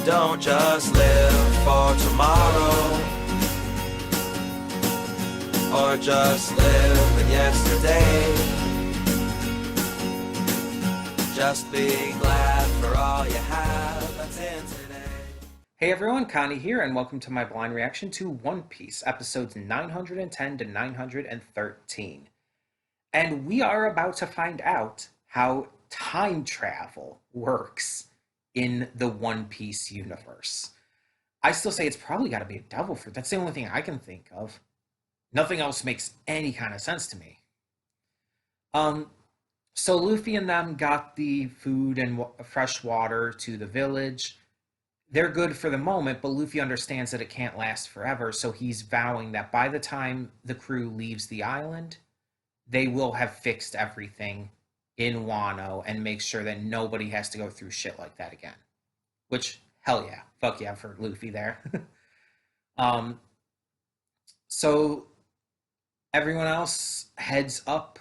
Don't just live for tomorrow, or just live in yesterday. Just be glad for all you have that's in today. Hey everyone, Connie here, and welcome to my blind reaction to One Piece, episodes 910 to 913. And we are about to find out how time travel works in the One Piece universe. I still say it's probably got to be a devil fruit. That's the only thing I can think of. Nothing else makes any kind of sense to me. Um, so Luffy and them got the food and fresh water to the village. They're good for the moment, but Luffy understands that it can't last forever, so he's vowing that by the time the crew leaves the island, they will have fixed everything in Wano and make sure that nobody has to go through shit like that again. Which, hell yeah, fuck yeah for Luffy there. um, so everyone else heads up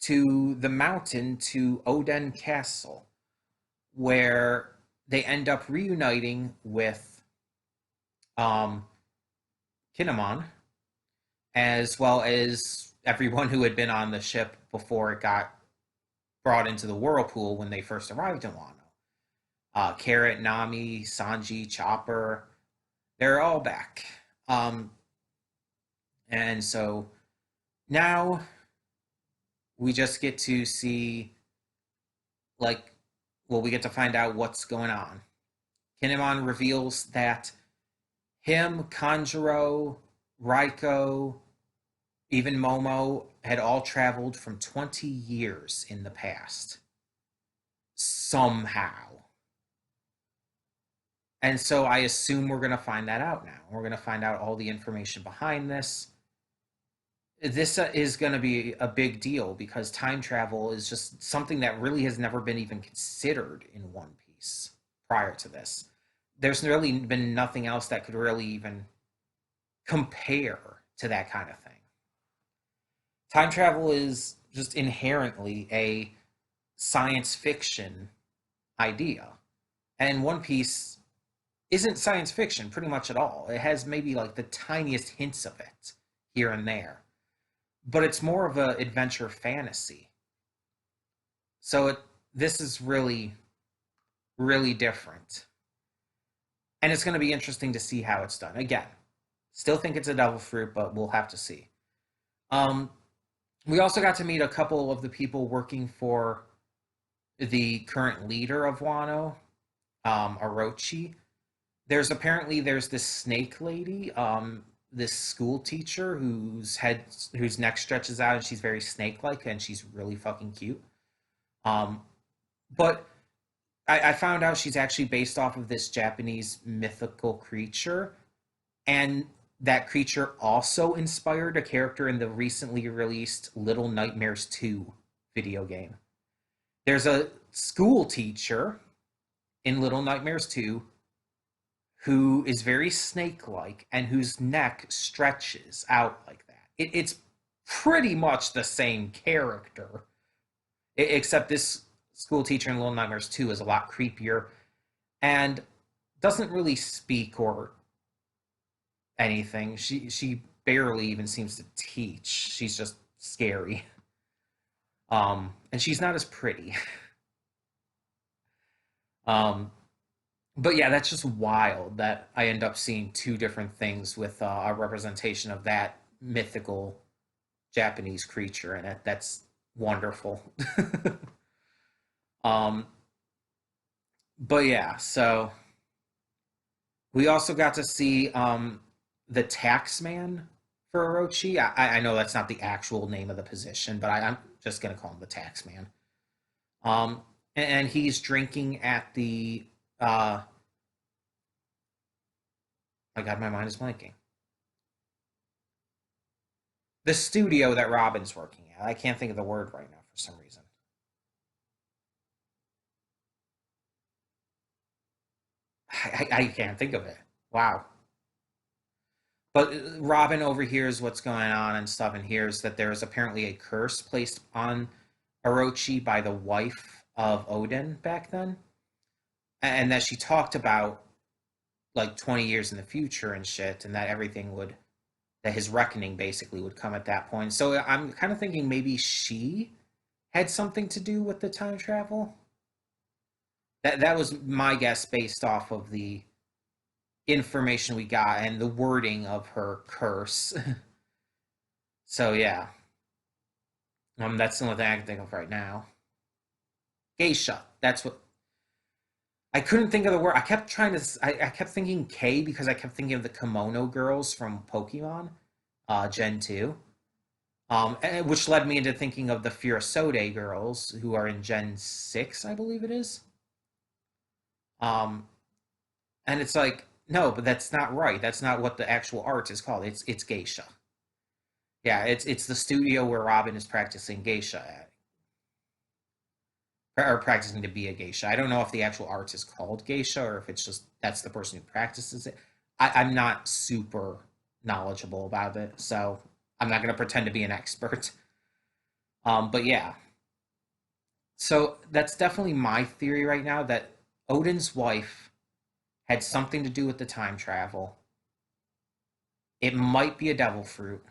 to the mountain to Oden Castle, where they end up reuniting with um, Kinemon, as well as everyone who had been on the ship before it got brought into the whirlpool when they first arrived in Wano. Carrot, Nami, Sanji, Chopper, they're all back. And so now we just get to see, like, well, we get to find out what's going on. Kinemon reveals that him, Kanjuro, Raiko, even Momo had all traveled from 20 years in the past. Somehow. And so I assume we're going to find that out now. We're going to find out all the information behind this. This is going to be a big deal because time travel is just something that really has never been even considered in One Piece prior to this. There's really been nothing else that could really even compare to that kind of thing. Time travel is just inherently a science fiction idea. And One Piece isn't science fiction pretty much at all. It has maybe like the tiniest hints of it here and there. But it's more of an adventure fantasy. So this is really, really different. And it's going to be interesting to see how it's done. Again, still think it's a devil fruit, but we'll have to see. We also got to meet a couple of the people working for the current leader of Wano, Orochi. There's this snake lady, this school teacher whose neck stretches out and she's very snake-like and she's really fucking cute. But I found out she's actually based off of this Japanese mythical creature, and that creature also inspired a character in the recently released Little Nightmares 2 video game. There's a school teacher in Little Nightmares 2 who is very snake-like and whose neck stretches out like that. It's pretty much the same character, except this school teacher in Little Nightmares 2 is a lot creepier and doesn't really speak or anything. She barely even seems to teach. She's just scary. And she's not as pretty. But yeah, that's just wild that I end up seeing two different things with a representation of that mythical Japanese creature, and that's wonderful. But yeah, so we also got to see the taxman for Orochi. I know that's not the actual name of the position, but I'm just gonna call him the taxman. And he's drinking at the my God, my mind is blanking. The studio that Robin's working at. I can't think of the word right now for some reason. I can't think of it. Wow. But Robin overhears what's going on and stuff and hears that there is apparently a curse placed on Orochi by the wife of Odin back then. and that she talked about like 20 years in the future and shit, and that everything would, that his reckoning basically would come at that point. So I'm kind of thinking maybe she had something to do with the time travel. That was my guess based off of the information we got and the wording of her curse. So yeah, that's the only thing I can think of right now. Geisha. That's what I couldn't think of the word. I kept trying to. I kept thinking K because I kept thinking of the kimono girls from Pokemon, Gen 2. Which led me into thinking of the Furasode girls who are in Gen 6, I believe it is. Um, and it's like, no, but that's not right. That's not what the actual art is called. It's geisha. Yeah, it's the studio where Robin is practicing geisha at, or practicing to be a geisha. I don't know if the actual art is called geisha or if it's just that's the person who practices it. I'm not super knowledgeable about it, so I'm not going to pretend to be an expert. But yeah, so that's definitely my theory right now that Odin's wife had something to do with the time travel. It might be a devil fruit,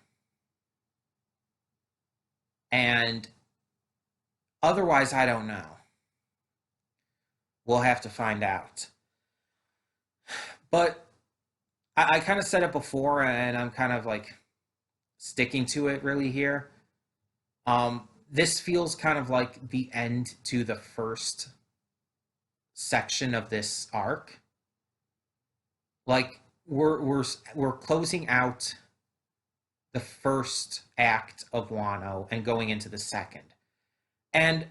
and otherwise, I don't know. We'll have to find out. But I kind of said it before, and I'm kind of like sticking to it really here. This feels kind of like the end to the first section of this arc. Like we're closing out the first act of Wano and going into the second. And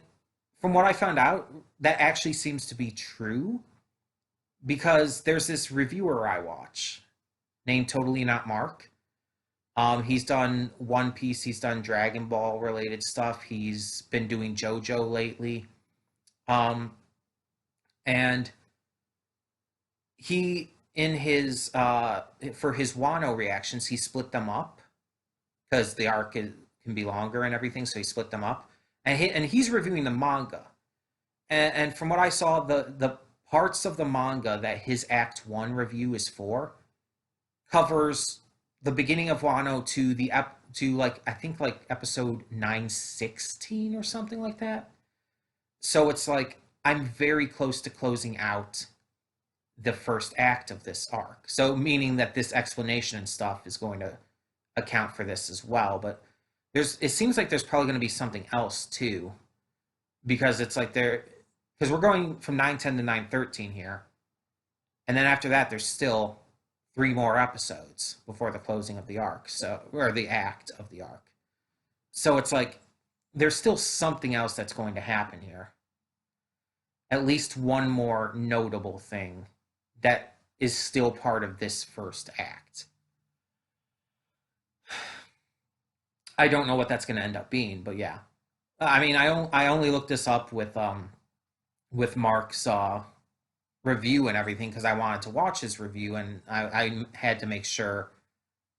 from what I found out, that actually seems to be true because there's this reviewer I watch named Totally Not Mark. He's done One Piece, he's done Dragon Ball related stuff, he's been doing JoJo lately. Um, and he in his for his Wano reactions, he split them up because the arc can be longer and everything, so he split them up. And he's reviewing the manga. And from what I saw, the parts of the manga that his Act 1 review is for covers the beginning of Wano to to like I think like episode 916 or something like that. So it's like I'm very close to closing out the first act of this arc. So meaning that this explanation and stuff is going to account for this as well, but it seems like there's probably going to be something else too because it's like there because we're going from 910 to 913 here. And then after that there's still 3 more episodes before the closing of the arc, so or the act of the arc. So it's like there's still something else that's going to happen here. At least one more notable thing that is still part of this first act. I don't know what that's going to end up being, but yeah. I mean, I only looked this up with Mark's review and everything because I wanted to watch his review and I had to make sure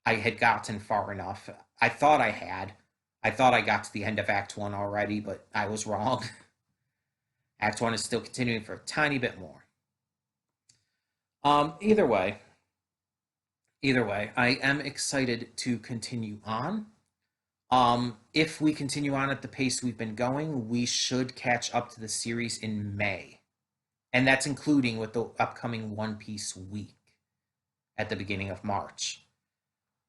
I had gotten far enough. I thought I had. I thought I got to the end of Act 1 already, but I was wrong. Act 1 is still continuing for a tiny bit more. Either way, I am excited to continue on. If we continue on at the pace we've been going, we should catch up to the series in May. And that's including with the upcoming One Piece week at the beginning of March.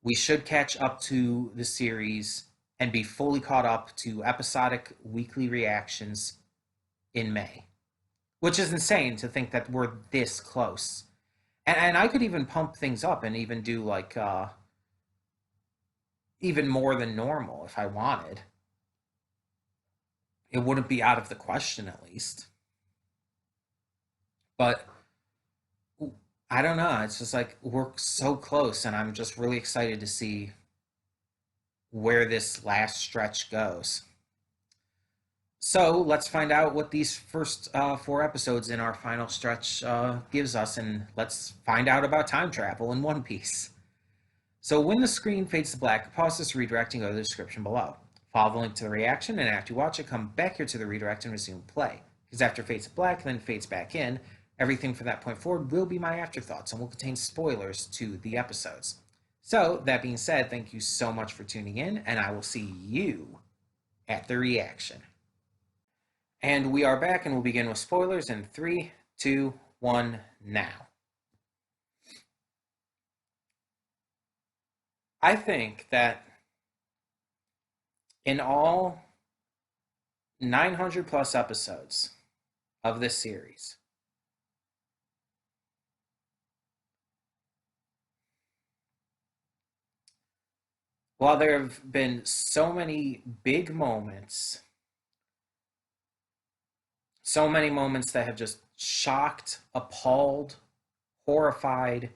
We should catch up to the series and be fully caught up to episodic weekly reactions in May, which is insane to think that we're this close. And I could even pump things up and even do like even more than normal if I wanted. It wouldn't be out of the question, at least. But I don't know. It's just like we're so close, and I'm just really excited to see where this last stretch goes. So let's find out what these first 4 episodes in our final stretch gives us, and let's find out about time travel in One Piece. So when the screen fades to black, pause this redirect and go to the description below. Follow the link to the reaction, and after you watch it, come back here to the redirect and resume play. Because after it fades to black, then fades back in, Everything from that point forward will be my afterthoughts and will contain spoilers to the episodes. So, that being said, thank you so much for tuning in, and I will see you at the reaction. And we are back, and we'll begin with spoilers in 3, 2, 1, now. I think that in all 900 plus episodes of this series, while there have been so many big moments, so many moments that have just shocked, appalled, horrified,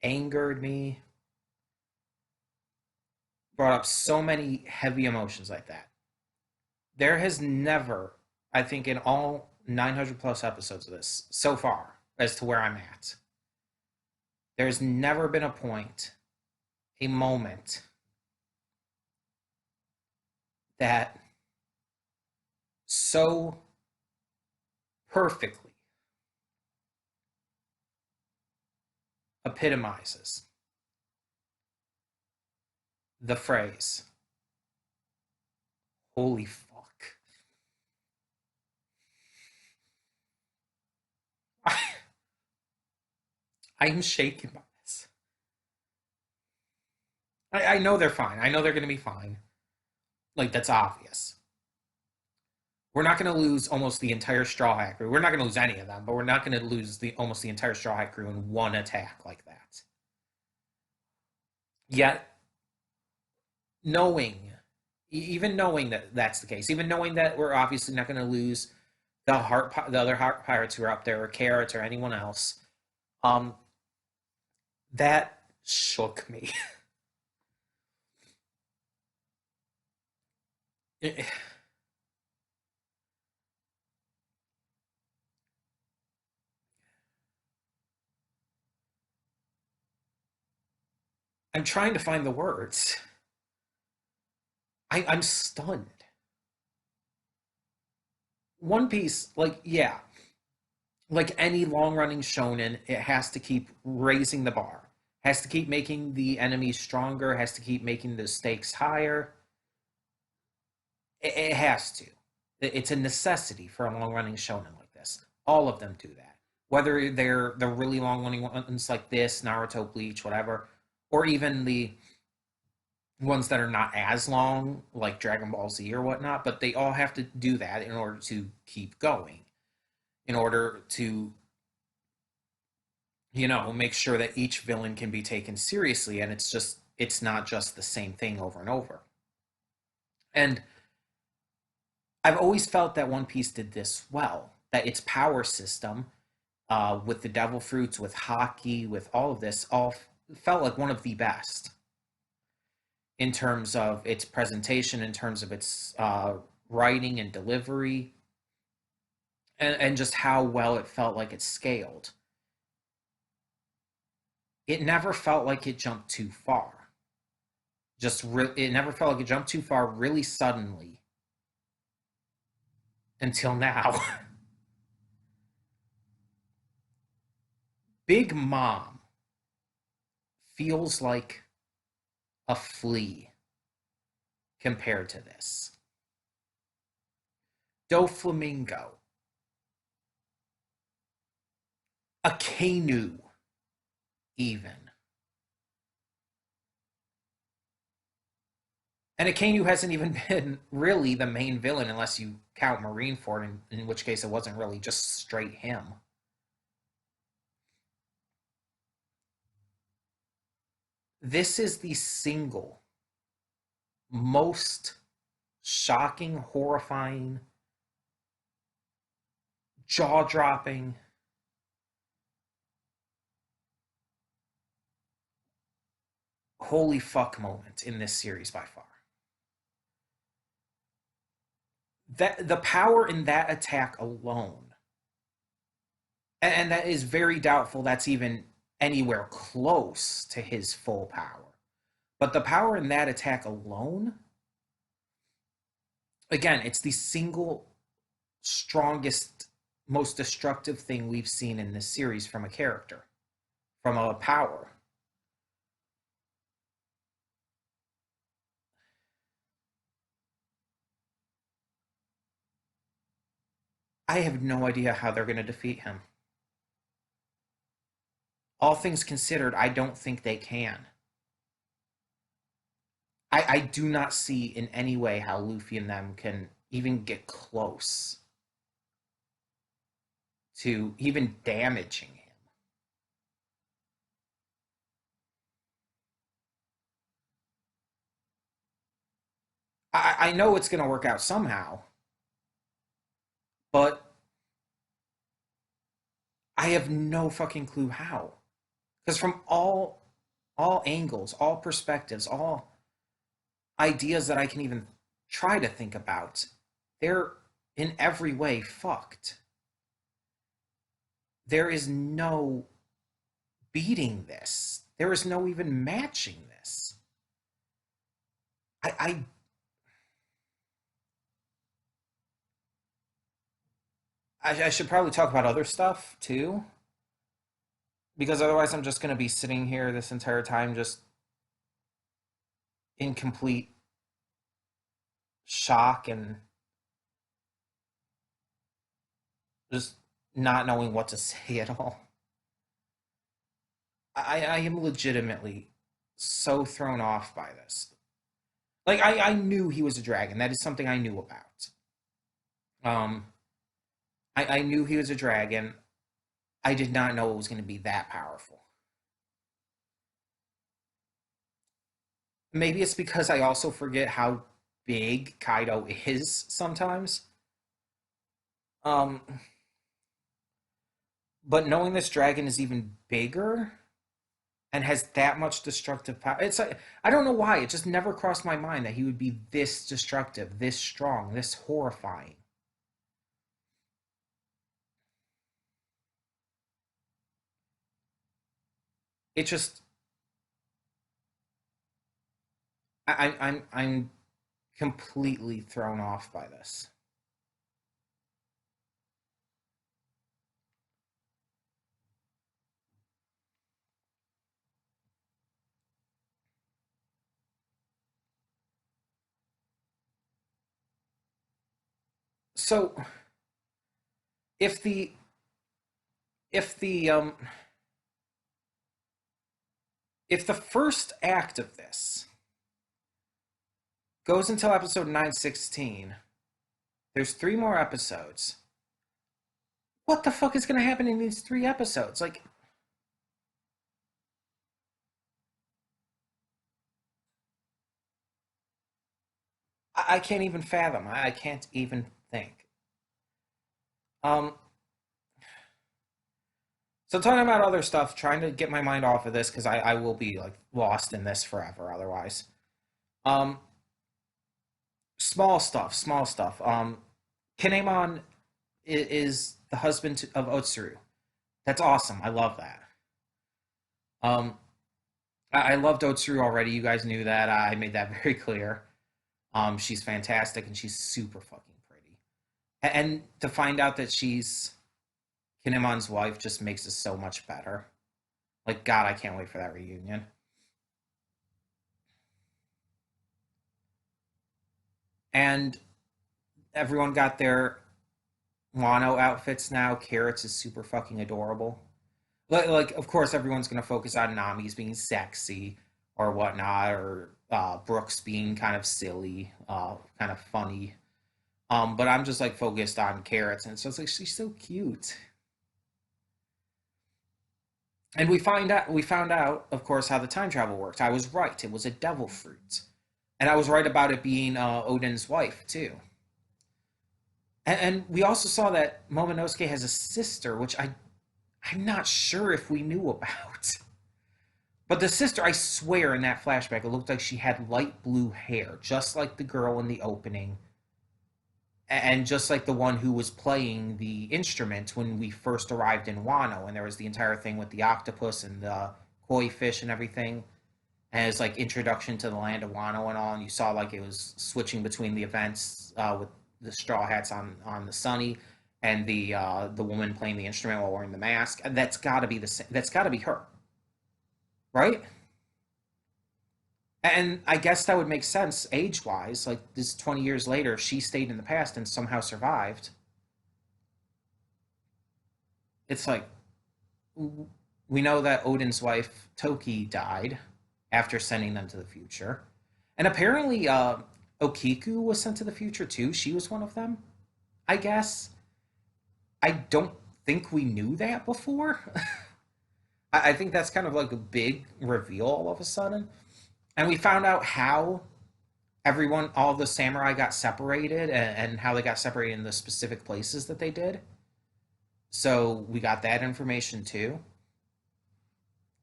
angered me, brought up so many heavy emotions like that. There has never, I think, in all 900 plus episodes of this so far, as to where I'm at, there's never been a point, a moment that so perfectly epitomizes the phrase, holy fuck. I am shaken by this. I know they're fine. I know they're going to be fine. Like, that's obvious. We're not going to lose almost the entire Straw Hat crew. We're not going to lose any of them, but we're not going to lose almost the entire Straw Hat crew in one attack like that. Yet, even knowing that that's the case, even knowing that we're obviously not going to lose the other heart pirates who are up there, or Carrots, or anyone else, that shook me. I'm trying to find the words. I'm stunned. One Piece, like, yeah, like any long running shonen, it has to keep raising the bar, has to keep making the enemies stronger, has to keep making the stakes higher. It has to. It's a necessity for a long running shonen like this. All of them do that. Whether they're the really long running ones like this, Naruto, Bleach, whatever, or even the ones that are not as long, like Dragon Ball Z or whatnot, but they all have to do that in order to keep going, in order to, make sure that each villain can be taken seriously, and it's not just the same thing over and over. And I've always felt that One Piece did this well, that its power system, with the devil fruits, with hockey, with all of this, all felt like one of the best in terms of its presentation, in terms of its writing and delivery, and just how well it felt like it scaled. It never felt like it jumped too far. It never felt like it jumped too far really suddenly until now. Big Mom feels like a flea compared to this. Doflamingo, a Kainu, even. And Akainu hasn't even been really the main villain unless you count Marineford, in which case it wasn't really just straight him. This is the single most shocking, horrifying, jaw-dropping, holy fuck moment in this series by far. That the power in that attack alone, and that is very doubtful that's even anywhere close to his full power. But the power in that attack alone, again, it's the single strongest most destructive thing we've seen in this series from a character, from a power. I have no idea how they're going to defeat him. All things considered, I don't think they can. I do not see in any way how Luffy and them can even get close to even damaging him. I know it's going to work out somehow, but I have no fucking clue how. Because from all angles, all perspectives, all ideas that I can even try to think about, they're in every way fucked. There is no beating this. There is no even matching this. I I should probably talk about other stuff too, because otherwise I'm just going to be sitting here this entire time just in complete shock and just not knowing what to say at all. I am legitimately so thrown off by this. Like I knew he was a dragon. That is something I knew about. Um, I knew he was a dragon. I did not know it was going to be that powerful. Maybe it's because I also forget how big Kaido is sometimes. Um, but knowing this dragon is even bigger and has that much destructive power, it's like I don't know why it just never crossed my mind that he would be this destructive, this strong, this horrifying. It just I'm completely thrown off by this. So if the if the um if the first act of this goes until episode 916, there's three more episodes. What the fuck is going to happen in these three episodes? Like, I can't even fathom. I can't even think. Um, so talking about other stuff, trying to get my mind off of this because I will be like lost in this forever otherwise. Um, small stuff, small stuff. Kinemon is the husband of Otsuru. That's awesome. I love that. Um, I loved Otsuru already. You guys knew that. I made that very clear. She's fantastic and she's super fucking pretty. And to find out that she's Kinemon's wife just makes it so much better. Like, God, I can't wait for that reunion. And everyone got their Wano outfits now. Carrots is super fucking adorable. Like of course, everyone's going to focus on Nami's being sexy or whatnot, or Brooks being kind of silly, kind of funny. But I'm just like focused on Carrots, and so it's like she's so cute. And we found out, of course, how the time travel worked. I was right; it was a devil fruit, and I was right about it being Odin's wife too. And we also saw that Momonosuke has a sister, which I'm not sure if we knew about. But the sister, I swear, in that flashback, it looked like she had light blue hair, just like the girl in the opening, and just like the one who was playing the instrument when we first arrived in Wano, and there was the entire thing with the octopus and the koi fish and everything, and it's like introduction to the land of Wano and all, and you saw like it was switching between the events with the straw hats on the sunny, and the woman playing the instrument while wearing the mask. That's got to be that's got to be her, right? And I guess that would make sense age wise. Like this 20 years later, if she stayed in the past and somehow survived, it's like we know that Odin's wife Toki died after sending them to the future, and apparently Okiku was sent to the future too. She was one of them, I guess. I don't think we knew that before. I think that's kind of like a big reveal all of a sudden. And we found out how everyone, all the samurai got separated and how they got separated in the specific places that they did. So we got that information too.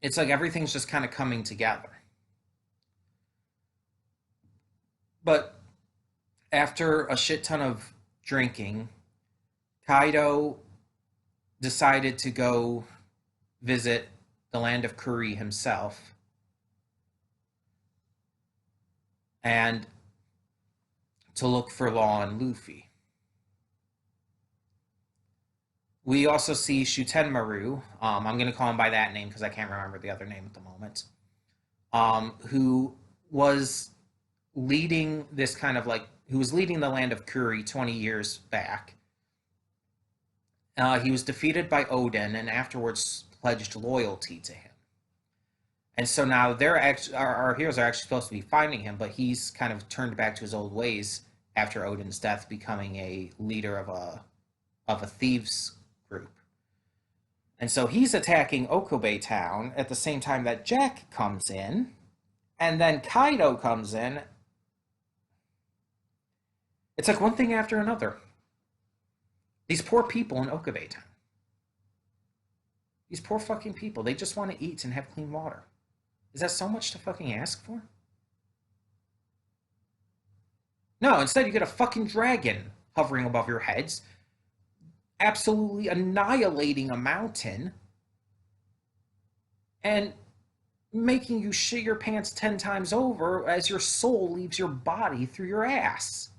It's like everything's just kind of coming together. But after a shit ton of drinking, Kaido decided to go visit the land of Kuri himself and to look for Law and Luffy. We also see Shutenmaru, I'm going to call him by that name because I can't remember the other name at the moment, who was leading this kind of like, who was leading the land of Kuri 20 years back. He was defeated by Odin and afterwards pledged loyalty to him. And so now our heroes are actually supposed to be finding him, but he's kind of turned back to his old ways after Odin's death, becoming a leader of a thieves group. And so he's attacking Okabe town at the same time that Jack comes in, and then Kaido comes in. It's like one thing after another. These poor people in Okabe town. These poor fucking people, they just want to eat and have clean water. Is that so much to fucking ask for? No, instead you get a fucking dragon hovering above your heads, absolutely annihilating a mountain, and making you shit your pants 10 times over as your soul leaves your body through your ass.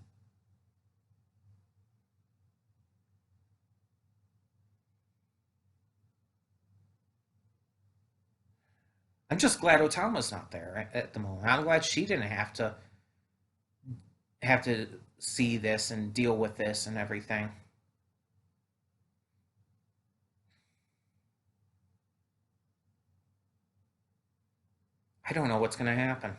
I'm just glad Otama's not there at the moment. I'm glad she didn't have to see this and deal with this and everything. I don't know what's going to happen.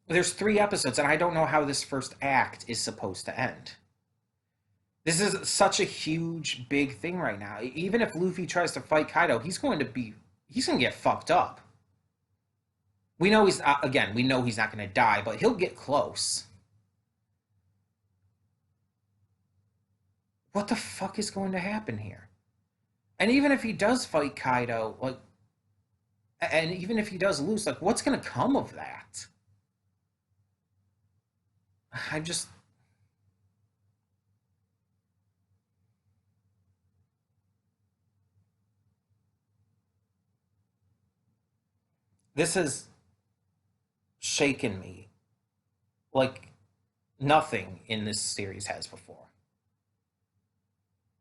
There's 3 episodes, and I don't know how this first act is supposed to end. This is such a huge, big thing right now. Even if Luffy tries to fight Kaido, he's going to get fucked up. We know we know he's not going to die, but he'll get close. What the fuck is going to happen here? And even if he does fight Kaido, like, and even if he does lose, like, what's going to come of that? I just. This has shaken me like nothing in this series has before.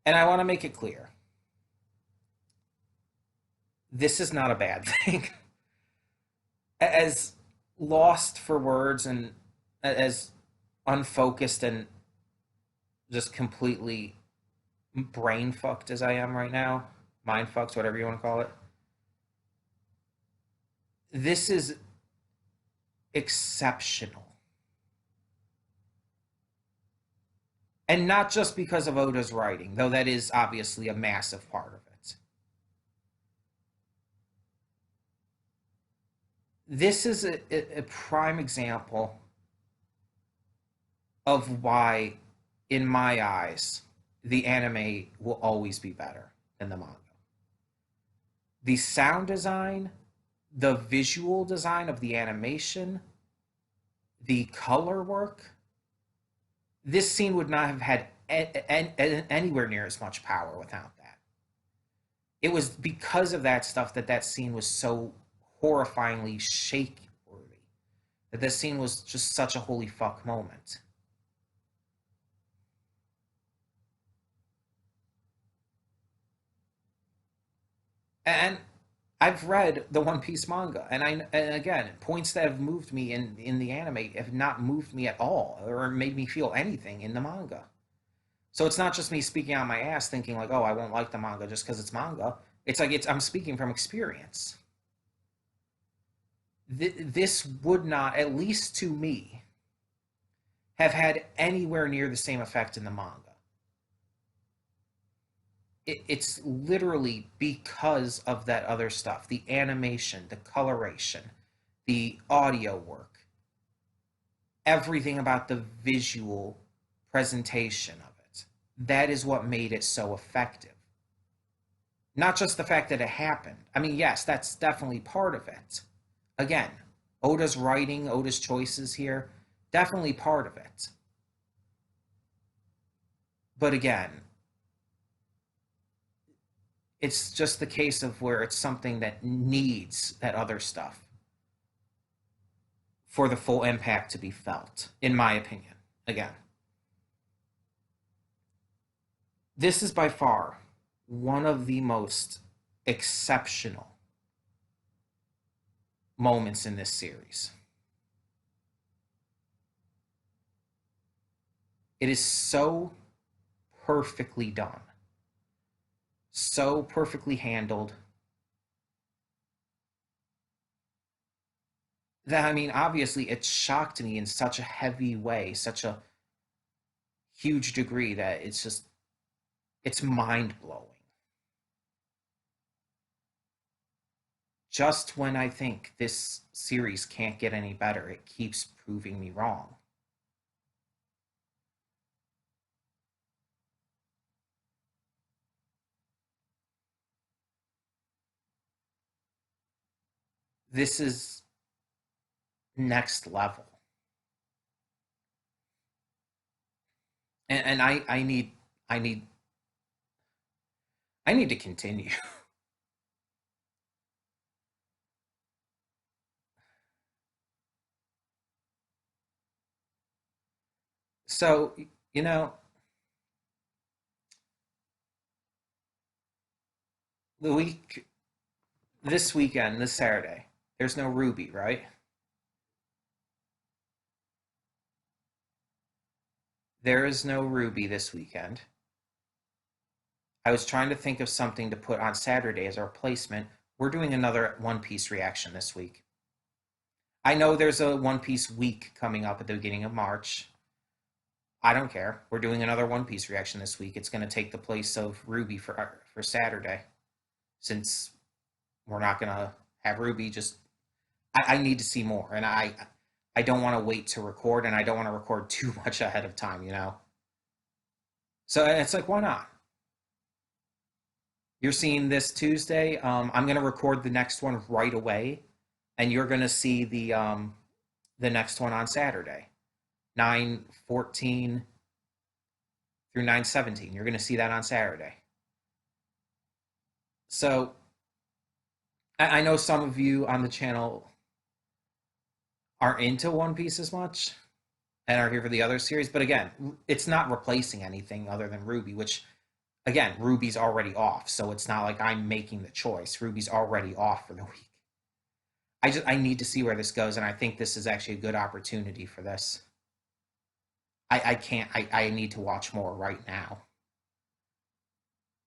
And I want to make it clear this is not a bad thing. As lost for words and as unfocused and just completely brain fucked as I am right now, mind fucked, whatever you want to call it, this is exceptional. And not just because of Oda's writing, though that is obviously a massive part of it. This is a prime example of why, in my eyes, the anime will always be better than the manga. The sound design, the visual design of the animation, the color work, this scene would not have had anywhere near as much power without that. It was because of that stuff that scene was so horrifyingly shake worthy, This scene was just such a holy fuck moment. And I've read the One Piece manga, and again, points that have moved me in the anime have not moved me at all, or made me feel anything in the manga. So it's not just me speaking out my ass, thinking like, "Oh, I won't like the manga just because it's manga." It's like I'm speaking from experience. This would not, at least to me, have had anywhere near the same effect in the manga. It's literally because of that other stuff, the animation, the coloration, the audio work, everything about the visual presentation of it. That is what made it so effective. Not just the fact that it happened. I mean, yes, that's definitely part of it. Again, Oda's writing, Oda's choices here, definitely part of it. But again, it's just the case of where it's something that needs that other stuff for the full impact to be felt, in my opinion. Again, this is by far one of the most exceptional moments in this series. It is so perfectly done, so perfectly handled that, I mean, obviously, it shocked me in such a heavy way, such a huge degree that it's mind blowing. Just when I think this series can't get any better, it keeps proving me wrong. This is next level. And I need I need to continue. So, you know, the week this weekend, this Saturday, there's no Ruby, right? There is no Ruby this weekend. I was trying to think of something to put on Saturday as a replacement. We're doing another One Piece reaction this week. I know there's a One Piece week coming up at the beginning of March. I don't care. We're doing another One Piece reaction this week. It's going to take the place of Ruby for Saturday, since we're not going to have Ruby. Just I need to see more, and I don't want to wait to record, and I don't want to record too much ahead of time. So it's like, why not? You're seeing this Tuesday. I'm going to record the next one right away, and you're going to see the next one on Saturday, 9:14 through 9:17. You're going to see that on Saturday. So I know some of you on the channel aren't into One Piece as much and are here for the other series, but again, it's not replacing anything other than Ruby, which again, Ruby's already off, so it's not like I'm making the choice. Ruby's already off for the week. I need to see where this goes, and I think this is actually a good opportunity for this. I can't I need to watch more right now.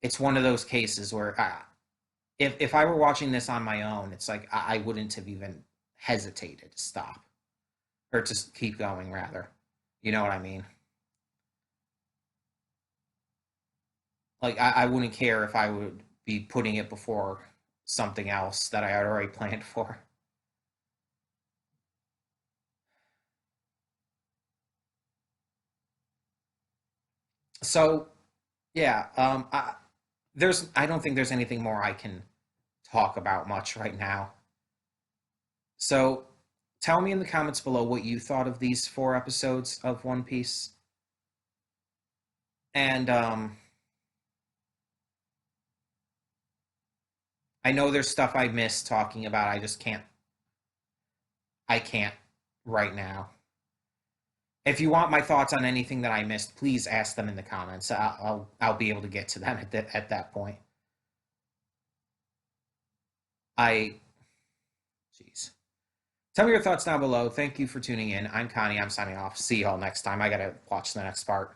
It's one of those cases where if I were watching this on my own, it's like I wouldn't have even hesitated to stop or to keep going. Rather, you know what I mean? Like I wouldn't care if I would be putting it before something else that I had already planned for. So yeah, I don't think there's anything more I can talk about much right now. So tell me in the comments below what you thought of these 4 episodes of One Piece. And I know there's stuff I missed talking about. I can't right now. If you want my thoughts on anything that I missed, please ask them in the comments. I'll be able to get to them at that point. I, jeez. Tell me your thoughts down below. Thank you for tuning in. I'm Connie. I'm signing off. See y'all next time. I gotta watch the next part.